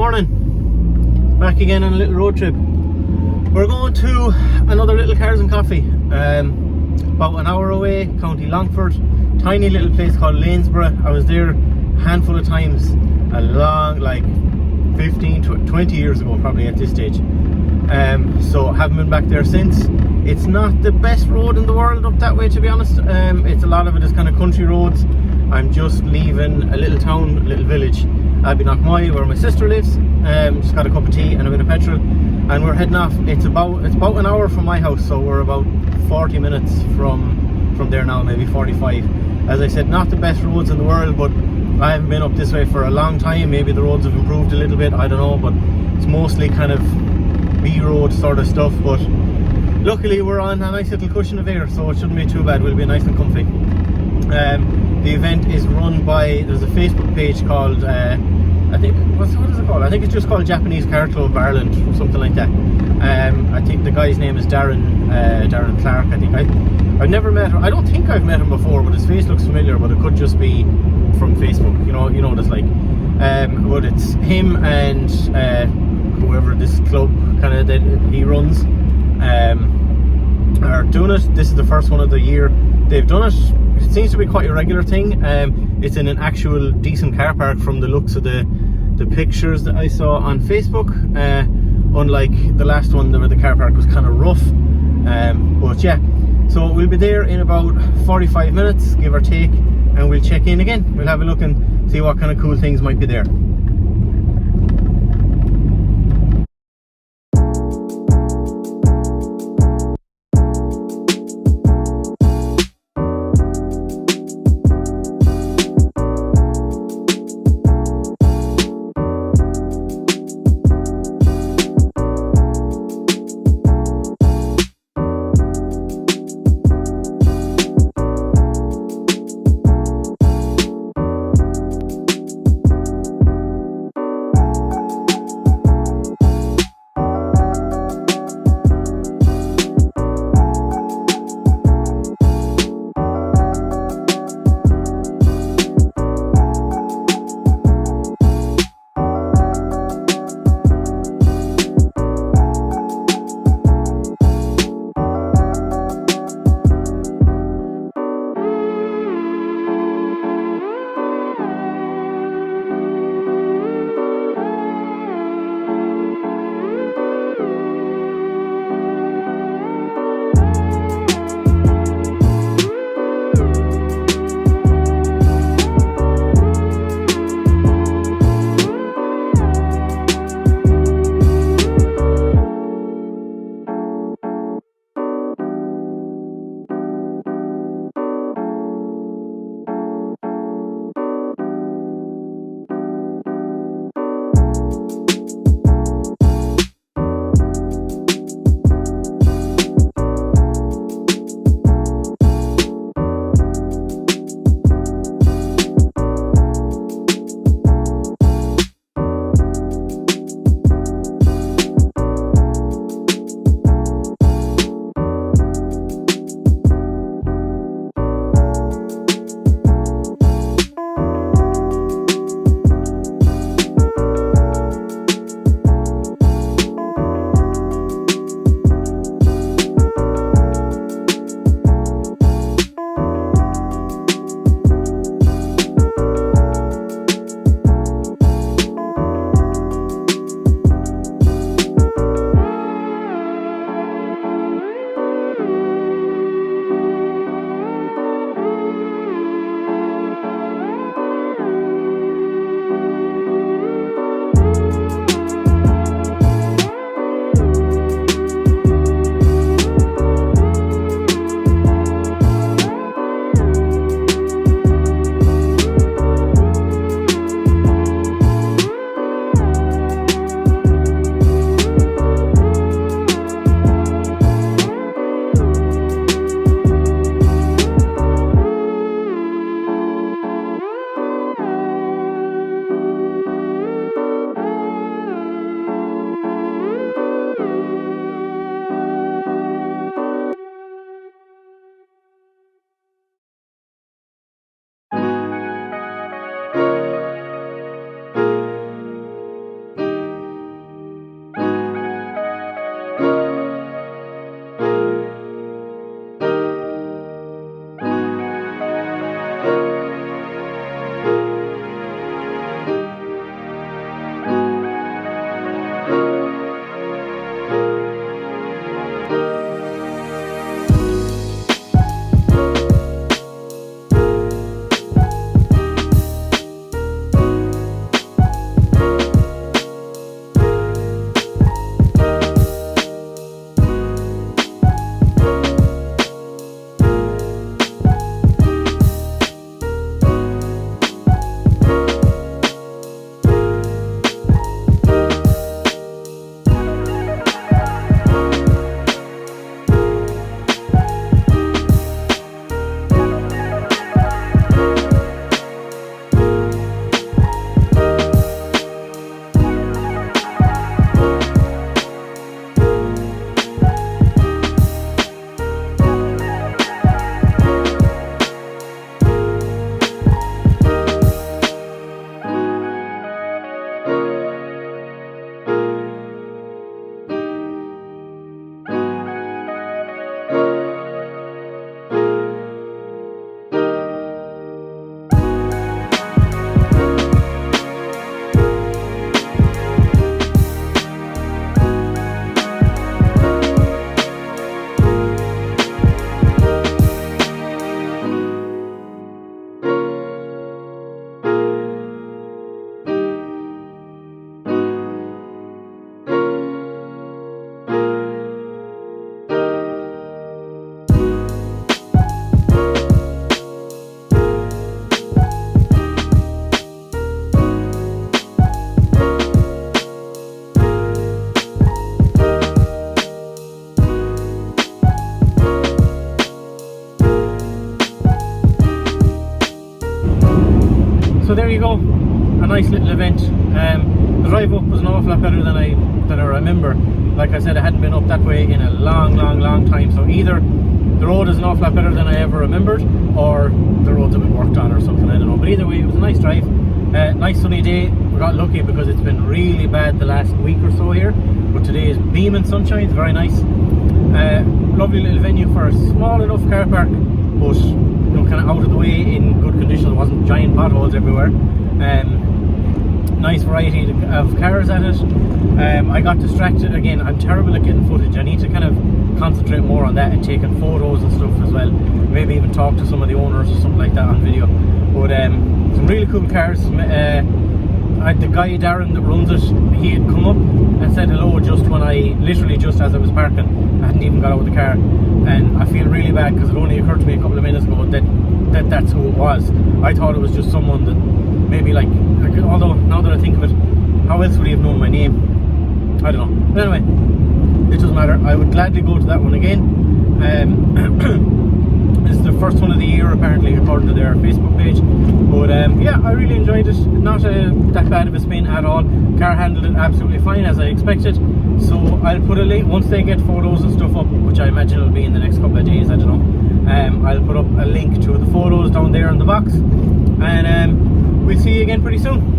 Morning, back again on a little road trip. We're going to another little Cars and Coffee, about an hour away, County Longford, tiny little place called Lanesborough. I was there a handful of times, a long, like 15, 20 years ago probably at this stage. So haven't been back there since. It's not the best road in the world up that way, to be honest. It's a lot of it is kind of country roads. I'm just leaving a little town, a little village, Knockmoy, where my sister lives. Just got a cup of tea and a bit of petrol, and we're heading off. It's about an hour from my house, so we're about 40 minutes from there now, maybe 45. As I said, not the best roads in the world, but I haven't been up this way for a long time. Maybe the roads have improved a little bit, I don't know, but it's mostly kind of B-road sort of stuff. But luckily we're on a nice little cushion of air, so it shouldn't be too bad. We'll be nice and comfy. The event is run by, there's a Facebook page called, I think, what is it called? I think it's just called Japanese Car Club Ireland or something like that. I think the guy's name is Darren Clark. I think I've never met him. I don't think I've met him before, but his face looks familiar, but it could just be from Facebook, you know what it's like. But it's him and whoever this club kind of that he runs are doing it. This is the first one of the year they've done it. It seems to be quite a regular thing. It's in an actual decent car park from the looks of the pictures that I saw on Facebook, unlike the last one where the car park was kind of rough. But yeah, so we'll be there in about 45 minutes, give or take, and we'll check in again. We'll have a look and see what kind of cool things might be there. nice little event. The drive up was an awful lot better than I remember. Like I said, I hadn't been up that way in a long time, so either the road is an awful lot better than I ever remembered, or the roads have been worked on or something, I don't know. But either way, it was a nice drive. Nice sunny day. We got lucky because it's been really bad the last week or so here, but today is beaming sunshine. It's very nice. Lovely little venue for a small enough car park, but you know, kind of out of the way, in good condition. There wasn't giant potholes everywhere. Nice variety of cars at it. I got distracted again. I'm terrible at getting footage. I need to kind of concentrate more on that and taking photos and stuff as well. Maybe even talk to some of the owners or something like that on video. But some really cool cars. The guy Darren that runs it, he had come up and said hello just when literally just as I was parking. I hadn't even got out of the car, and I feel really bad because it only occurred to me a couple of minutes ago that that's who it was. I thought it was just someone that maybe like although now that I think of it, how else would he have known my name? I don't know. But anyway, it doesn't matter. I would gladly go to that one again. This is the first one of the year apparently, according to their Facebook page. But yeah, I really enjoyed it. Not that bad of a spin at all. Car handled it absolutely fine, as I expected. So I'll put a link once they get photos and stuff up, which I imagine will be in the next couple of days, I don't know. I'll put up a link to the photos down there in the box, and we'll see you again pretty soon.